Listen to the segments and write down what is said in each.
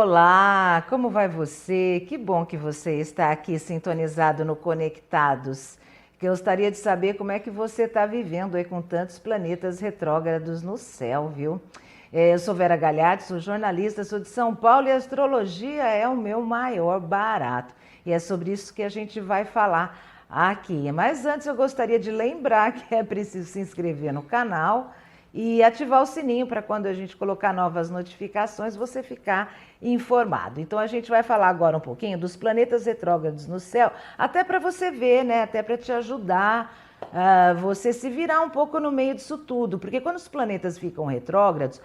Olá, como vai você? Que bom que você está aqui sintonizado no Conectados. Que eu gostaria de saber como é que você está vivendo aí com tantos planetas retrógrados no céu, viu? Eu sou Vera Galhardi, sou jornalista, sou de São Paulo e a astrologia é o meu maior barato. E é sobre isso que a gente vai falar aqui. Mas antes eu gostaria de lembrar que é preciso se inscrever no canal e ativar o sininho para quando a gente colocar novas notificações você ficar informado. Então a gente vai falar agora um pouquinho dos planetas retrógrados no céu, até para você ver, né? Até para te ajudar você se virar um pouco no meio disso tudo, porque quando os planetas ficam retrógrados,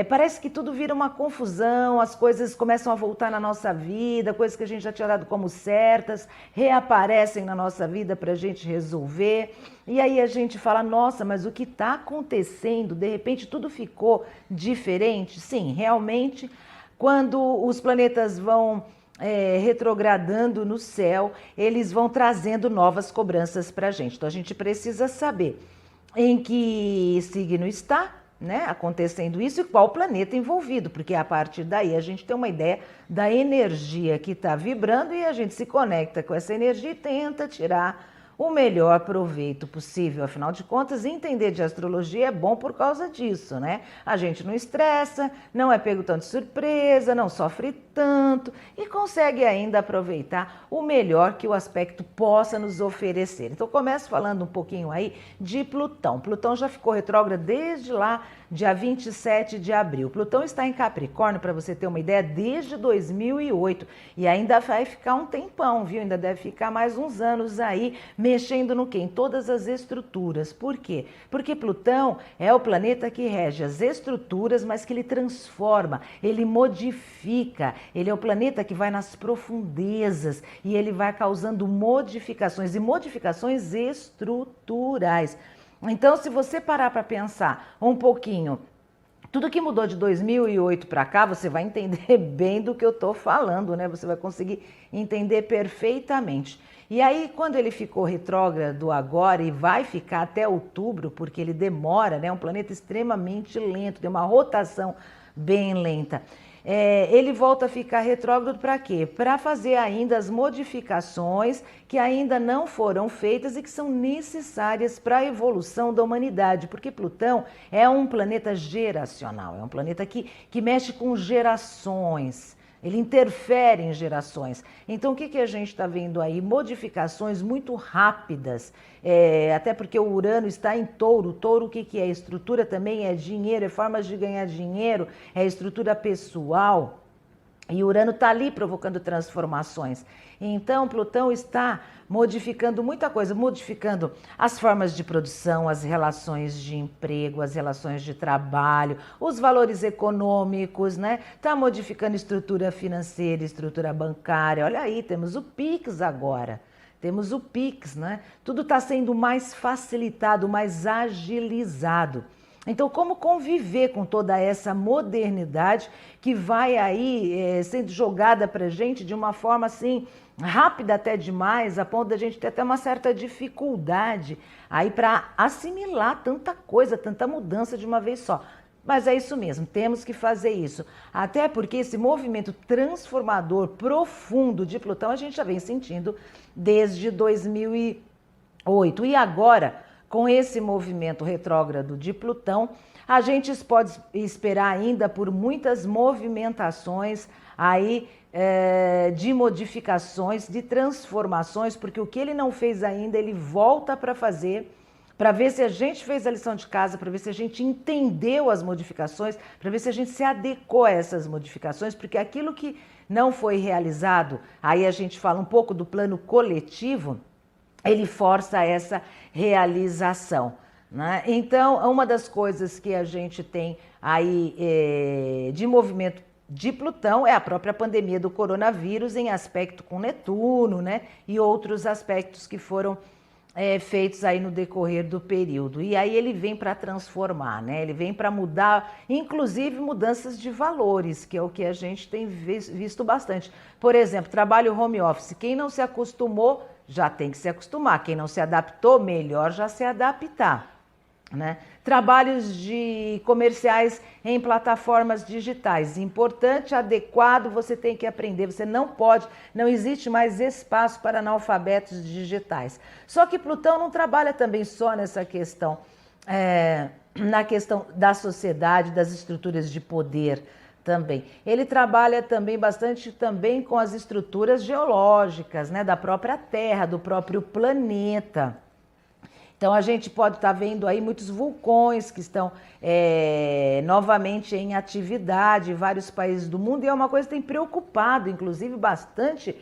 parece que tudo vira uma confusão, as coisas começam a voltar na nossa vida, coisas que a gente já tinha dado como certas, reaparecem na nossa vida para a gente resolver. E aí a gente fala, nossa, mas o que está acontecendo? De repente tudo ficou diferente? Sim, realmente, quando os planetas vão retrogradando no céu, eles vão trazendo novas cobranças para a gente. Então a gente precisa saber em que signo está, né, acontecendo isso e qual planeta envolvido, porque a partir daí a gente tem uma ideia da energia que está vibrando e a gente se conecta com essa energia e tenta tirar o melhor proveito possível. Afinal de contas, entender de astrologia é bom por causa disso, né? A gente não estressa, não é pego tanto de surpresa, não sofre tanto e consegue ainda aproveitar o melhor que o aspecto possa nos oferecer. Então, começo falando um pouquinho aí de Plutão. Plutão já ficou retrógrado desde lá, dia 27 de abril. Plutão está em Capricórnio, para você ter uma ideia, desde 2008 e ainda vai ficar um tempão, viu? Ainda deve ficar mais uns anos aí, mexendo no quê? Em todas as estruturas. Por quê? Porque Plutão é o planeta que rege as estruturas, mas que ele transforma, ele modifica. Ele é o planeta que vai nas profundezas e ele vai causando modificações, e modificações estruturais. Então, se você parar para pensar um pouquinho, tudo que mudou de 2008 para cá, você vai entender bem do que eu estou falando, né? Você vai conseguir entender perfeitamente. E aí, quando ele ficou retrógrado agora e vai ficar até outubro, porque ele demora, né? É um planeta extremamente lento, tem uma rotação bem lenta. Ele volta a ficar retrógrado para quê? Para fazer ainda as modificações que ainda não foram feitas e que são necessárias para a evolução da humanidade, porque Plutão é um planeta geracional, é um planeta que mexe com gerações. Ele interfere em gerações. Então, o que a gente está vendo aí? Modificações muito rápidas, até porque o Urano está em Touro. Touro, o que é? Estrutura também é dinheiro, é formas de ganhar dinheiro, é estrutura pessoal. E Urano está ali provocando transformações. Então, Plutão está modificando muita coisa, modificando as formas de produção, as relações de emprego, as relações de trabalho, os valores econômicos, né? Está modificando estrutura financeira, estrutura bancária. Olha aí, temos o Pix agora. Temos o Pix, né? Tudo está sendo mais facilitado, mais agilizado. Então, como conviver com toda essa modernidade que vai aí sendo jogada para a gente de uma forma assim rápida até demais, a ponto da gente ter até uma certa dificuldade aí para assimilar tanta coisa, tanta mudança de uma vez só. Mas é isso mesmo, temos que fazer isso. Até porque esse movimento transformador profundo de Plutão a gente já vem sentindo desde 2008. E agora, com esse movimento retrógrado de Plutão, a gente pode esperar ainda por muitas movimentações aí de modificações, de transformações, porque o que ele não fez ainda, ele volta para fazer, para ver se a gente fez a lição de casa, para ver se a gente entendeu as modificações, para ver se a gente se adequou a essas modificações, porque aquilo que não foi realizado, aí a gente fala um pouco do plano coletivo, ele força essa realização, né? Então, uma das coisas que a gente tem aí de movimento de Plutão é a própria pandemia do coronavírus em aspecto com Netuno, né? E outros aspectos que foram feitos aí no decorrer do período. E aí ele vem para transformar, né? Ele vem para mudar, inclusive mudanças de valores, que é o que a gente tem visto bastante. Por exemplo, trabalho home office. Quem não se acostumou já tem que se acostumar. Quem não se adaptou, melhor já se adaptar. né? Trabalhos comerciais em plataformas digitais. Importante, adequado, você tem que aprender. Você não pode, não existe mais espaço para analfabetos digitais. Só que Plutão não trabalha também só nessa questão, na questão da sociedade, das estruturas de poder também. Ele trabalha também bastante também com as estruturas geológicas, né, da própria Terra, do próprio planeta. Então a gente pode estar vendo aí muitos vulcões que estão novamente em atividade em vários países do mundo, e é uma coisa que tem preocupado, inclusive, bastante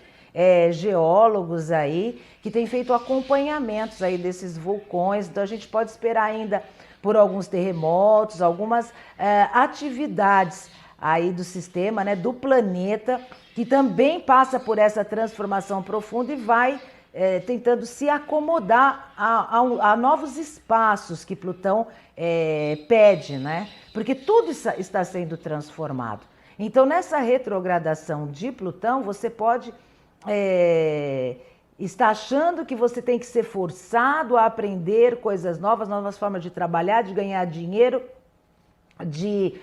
geólogos aí, que têm feito acompanhamentos aí desses vulcões. Então a gente pode esperar ainda por alguns terremotos, algumas atividades aí do sistema, né, do planeta, que também passa por essa transformação profunda e vai tentando se acomodar a novos espaços que Plutão pede, né? Porque tudo está sendo transformado. Então, nessa retrogradação de Plutão, você pode estar achando que você tem que ser forçado a aprender coisas novas, novas formas de trabalhar, de ganhar dinheiro, de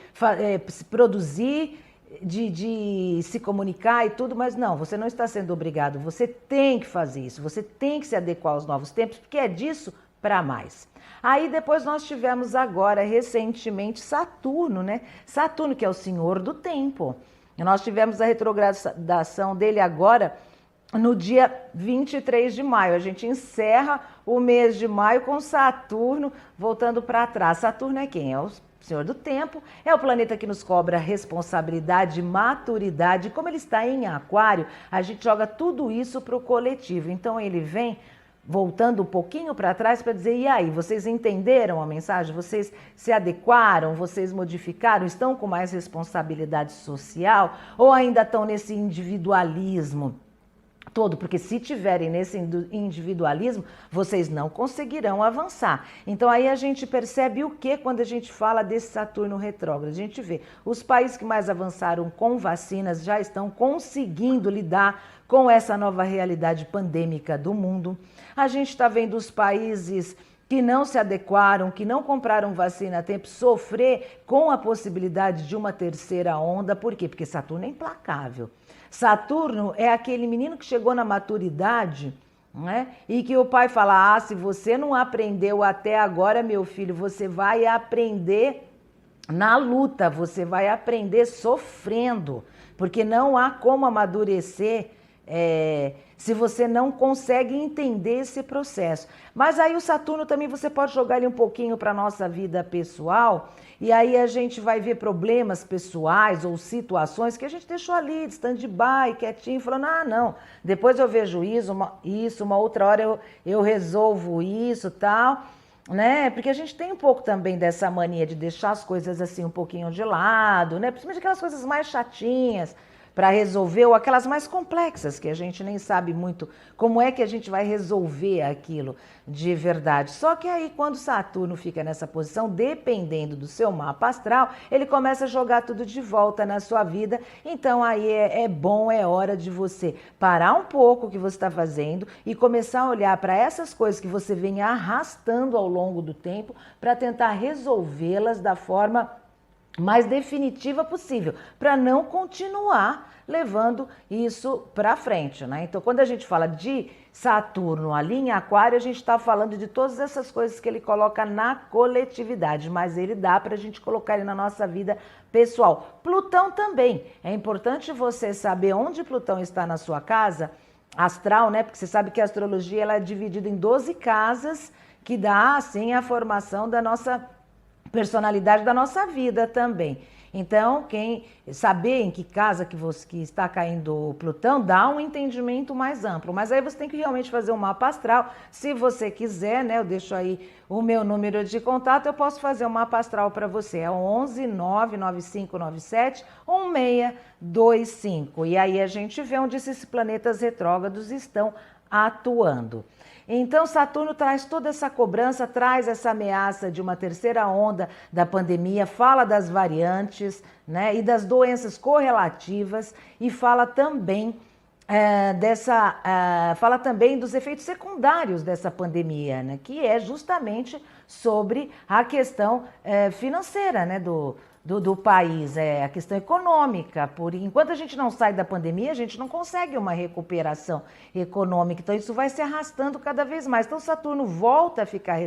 produzir, de se comunicar e tudo, mas não, você não está sendo obrigado, você tem que fazer isso, você tem que se adequar aos novos tempos, porque é disso para mais. Aí depois nós tivemos agora, recentemente, Saturno, né? Saturno, que é o senhor do tempo. Nós tivemos a retrogradação dele agora no dia 23 de maio. A gente encerra o mês de maio com Saturno voltando para trás. Saturno é quem? É o senhor do tempo, é o planeta que nos cobra responsabilidade, maturidade. Como ele está em Aquário, a gente joga tudo isso para o coletivo. Então ele vem voltando um pouquinho para trás para dizer, e aí, vocês entenderam a mensagem? Vocês se adequaram? Vocês modificaram? Estão com mais responsabilidade social? Ou ainda estão nesse individualismo todo? Porque se tiverem nesse individualismo, vocês não conseguirão avançar. Então aí a gente percebe o que quando a gente fala desse Saturno retrógrado? A gente vê os países que mais avançaram com vacinas já estão conseguindo lidar com essa nova realidade pandêmica do mundo. A gente está vendo os países que não se adequaram, que não compraram vacina a tempo, sofrer com a possibilidade de uma terceira onda. Por quê? Porque Saturno é implacável. Saturno é aquele menino que chegou na maturidade, né? E que o pai fala, se você não aprendeu até agora, meu filho, você vai aprender na luta, você vai aprender sofrendo, porque não há como amadurecer se você não consegue entender esse processo. Mas aí o Saturno também você pode jogar ele um pouquinho para a nossa vida pessoal, e aí a gente vai ver problemas pessoais ou situações que a gente deixou ali, de stand-by, quietinho, falando, não, depois eu vejo isso, uma outra hora eu resolvo isso, tal, né? Porque a gente tem um pouco também dessa mania de deixar as coisas assim um pouquinho de lado, né? Principalmente aquelas coisas mais chatinhas para resolver, ou aquelas mais complexas que a gente nem sabe muito como é que a gente vai resolver aquilo de verdade. Só que aí quando Saturno fica nessa posição, dependendo do seu mapa astral, ele começa a jogar tudo de volta na sua vida. Então aí é bom, é hora de você parar um pouco o que você está fazendo e começar a olhar para essas coisas que você vem arrastando ao longo do tempo para tentar resolvê-las da forma mais definitiva possível, para não continuar levando isso para frente, né? Então, quando a gente fala de Saturno ali em Aquário, a gente está falando de todas essas coisas que ele coloca na coletividade, mas ele dá para a gente colocar ele na nossa vida pessoal. Plutão também. É importante você saber onde Plutão está na sua casa astral, né? Porque você sabe que a astrologia ela é dividida em 12 casas, que dá, assim, a formação da nossa personalidade da nossa vida também. Então, quem saber em que casa que está caindo Plutão, dá um entendimento mais amplo. Mas aí você tem que realmente fazer um mapa astral. Se você quiser, né, eu deixo aí o meu número de contato, eu posso fazer um mapa astral para você. É 11 99597 1625. E aí a gente vê onde esses planetas retrógrados estão atuando. Então Saturno traz toda essa cobrança, traz essa ameaça de uma terceira onda da pandemia, fala das variantes, né, e das doenças correlativas, e fala também fala também dos efeitos secundários dessa pandemia, né, que é justamente sobre a questão financeira, né, do país, a questão econômica. Enquanto a gente não sai da pandemia, a gente não consegue uma recuperação econômica, então isso vai se arrastando cada vez mais. Então Saturno volta a ficar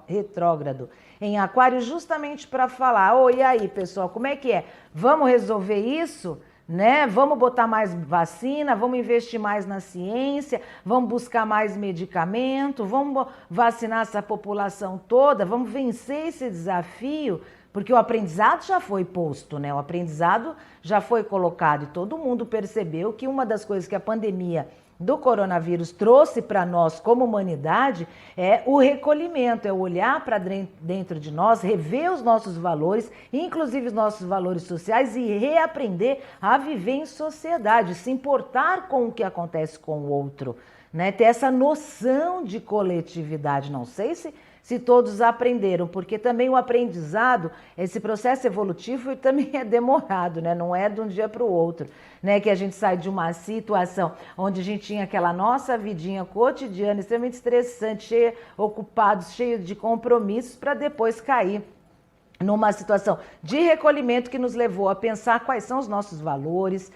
retrógrado em Aquário justamente para falar, e aí pessoal, como é que é? Vamos resolver isso? Né? Vamos botar mais vacina, vamos investir mais na ciência, vamos buscar mais medicamento, vamos vacinar essa população toda, vamos vencer esse desafio, porque o aprendizado já foi posto, né? O aprendizado já foi colocado e todo mundo percebeu que uma das coisas que a pandemia do coronavírus trouxe para nós como humanidade é o recolhimento, é o olhar para dentro de nós, rever os nossos valores, inclusive os nossos valores sociais e reaprender a viver em sociedade, se importar com o que acontece com o outro, né? Ter essa noção de coletividade. Não sei se todos aprenderam, porque também o aprendizado, esse processo evolutivo também é demorado, né? Não é de um dia para o outro, né? Que a gente sai de uma situação onde a gente tinha aquela nossa vidinha cotidiana, extremamente estressante, cheia, ocupados, cheio de compromissos, para depois cair numa situação de recolhimento que nos levou a pensar quais são os nossos valores,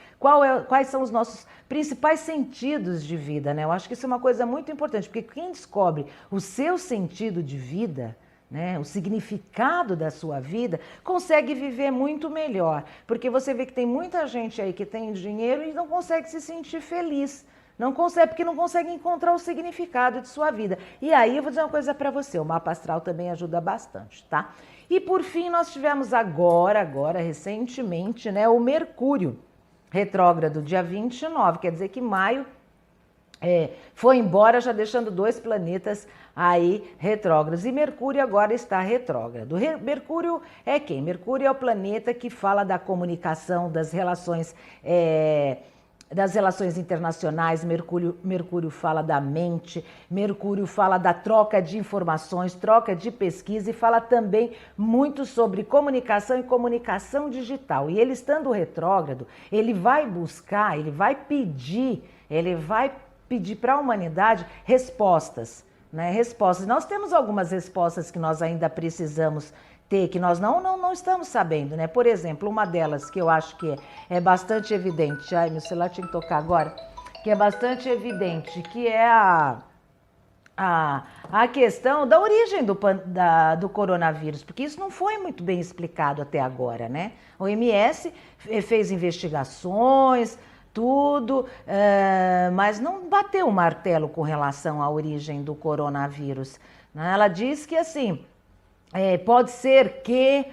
quais são os nossos principais sentidos de vida, né? Eu acho que isso é uma coisa muito importante, porque quem descobre o seu sentido de vida, né, o significado da sua vida, consegue viver muito melhor, porque você vê que tem muita gente aí que tem dinheiro e não consegue se sentir feliz. Não consegue, porque não consegue encontrar o significado de sua vida. E aí eu vou dizer uma coisa para você, o mapa astral também ajuda bastante, tá? E por fim nós tivemos agora recentemente, né, o Mercúrio retrógrado, dia 29, quer dizer que maio foi embora, já deixando 2 planetas aí retrógrados. E Mercúrio agora está retrógrado. Mercúrio é quem? Mercúrio é o planeta que fala da comunicação, das relações internacionais. Mercúrio fala da mente, Mercúrio fala da troca de informações, troca de pesquisa e fala também muito sobre comunicação e comunicação digital. E ele estando retrógrado, ele vai buscar, ele vai pedir para a humanidade respostas, né? Respostas. Nós temos algumas respostas que nós ainda precisamos ter, que nós não estamos sabendo, né? Por exemplo, uma delas que eu acho que é bastante evidente, ai, meu celular tinha que tocar agora, que é bastante evidente, que é a questão da origem do coronavírus, porque isso não foi muito bem explicado até agora, né? O OMS fez investigações, tudo, mas não bateu o martelo com relação à origem do coronavírus, né? Ela diz que, assim, pode ser que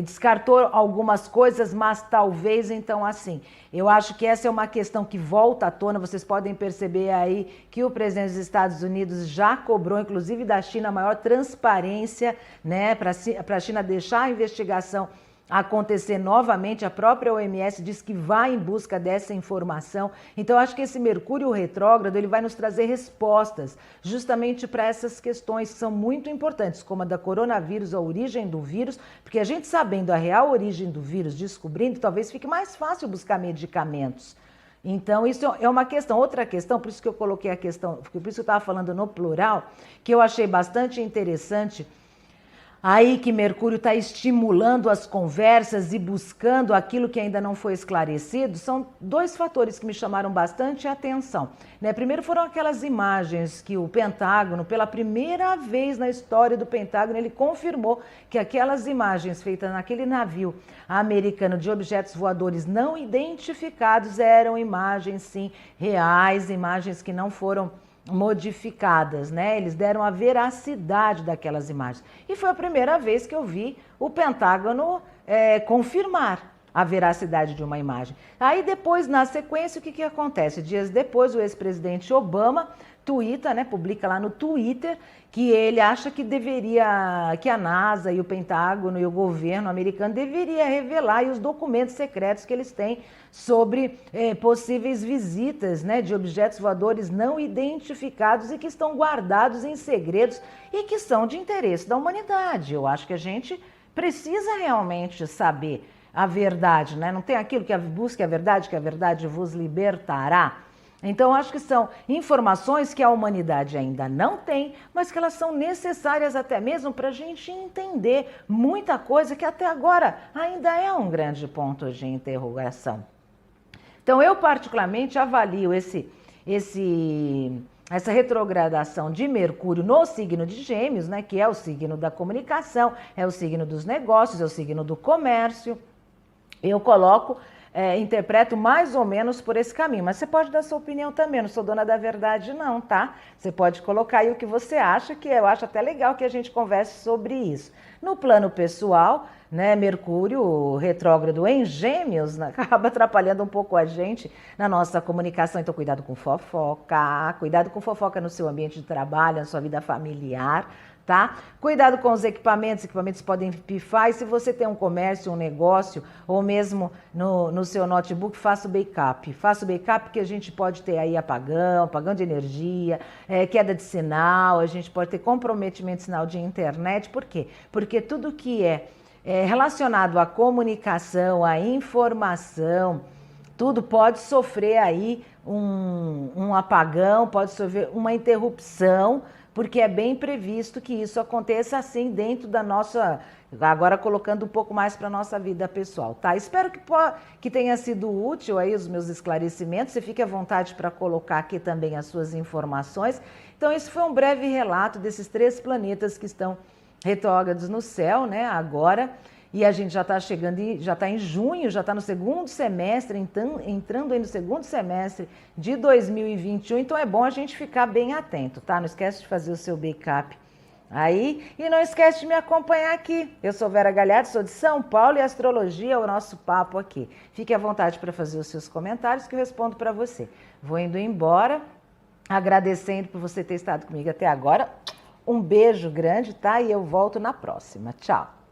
descartou algumas coisas, mas talvez, então, assim, eu acho que essa é uma questão que volta à tona. Vocês podem perceber aí que o presidente dos Estados Unidos já cobrou, inclusive da China, maior transparência, né, para a China deixar a investigação acontecer novamente. A própria OMS diz que vai em busca dessa informação. Então, acho que esse Mercúrio retrógrado, ele vai nos trazer respostas justamente para essas questões que são muito importantes, como a da coronavírus, a origem do vírus, porque a gente sabendo a real origem do vírus, descobrindo, talvez fique mais fácil buscar medicamentos. Então, isso é uma questão. Outra questão, por isso que eu coloquei a questão, por isso que eu estava falando no plural, que eu achei bastante interessante, aí que Mercúrio está estimulando as conversas e buscando aquilo que ainda não foi esclarecido. São 2 fatores que me chamaram bastante a atenção, né? Primeiro foram aquelas imagens que o Pentágono, pela primeira vez na história do Pentágono, ele confirmou que aquelas imagens feitas naquele navio americano de objetos voadores não identificados eram imagens, sim, reais, imagens que não foram modificadas, né? Eles deram a veracidade daquelas imagens. E foi a primeira vez que eu vi o Pentágono confirmar a veracidade de uma imagem. Aí depois, na sequência, o que acontece? Dias depois, o ex-presidente Obama tuita, né, publica lá no Twitter que ele acha que que a NASA e o Pentágono e o governo americano deveria revelar os documentos secretos que eles têm sobre possíveis visitas, né, de objetos voadores não identificados e que estão guardados em segredos e que são de interesse da humanidade. Eu acho que a gente precisa realmente saber a verdade, né? Não tem aquilo que busque a verdade, que a verdade vos libertará. Então, acho que são informações que a humanidade ainda não tem, mas que elas são necessárias até mesmo para a gente entender muita coisa que até agora ainda é um grande ponto de interrogação. Então, eu particularmente avalio essa retrogradação de Mercúrio no signo de Gêmeos, né, que é o signo da comunicação, é o signo dos negócios, é o signo do comércio. Eu interpreto mais ou menos por esse caminho, mas você pode dar sua opinião também, não sou dona da verdade não, tá? Você pode colocar aí o que você acha, que eu acho até legal que a gente converse sobre isso. No plano pessoal, né, Mercúrio retrógrado em Gêmeos, né, acaba atrapalhando um pouco a gente na nossa comunicação, então cuidado com fofoca no seu ambiente de trabalho, na sua vida familiar, tá? Cuidado com os equipamentos podem pifar, e se você tem um comércio, um negócio, ou mesmo no seu notebook, faça o backup. Faça o backup que a gente pode ter aí apagão de energia, queda de sinal, a gente pode ter comprometimento de sinal de internet. Por quê? Porque tudo que é relacionado à comunicação, à informação, tudo pode sofrer aí um apagão, pode sofrer uma interrupção, porque é bem previsto que isso aconteça assim dentro da nossa, agora colocando um pouco mais para a nossa vida pessoal, tá? Espero que tenha sido útil aí os meus esclarecimentos, você fique à vontade para colocar aqui também as suas informações. Então, esse foi um breve relato desses 3 planetas que estão retrógrados no céu, né, agora, e a gente já está chegando, já está em junho, já está no segundo semestre, entrando aí no segundo semestre de 2021, então é bom a gente ficar bem atento, tá? Não esquece de fazer o seu backup aí, e não esquece de me acompanhar aqui. Eu sou Vera Galhardo, sou de São Paulo, e astrologia é o nosso papo aqui. Fique à vontade para fazer os seus comentários que eu respondo para você. Vou indo embora, agradecendo por você ter estado comigo até agora. Um beijo grande, tá? E eu volto na próxima. Tchau!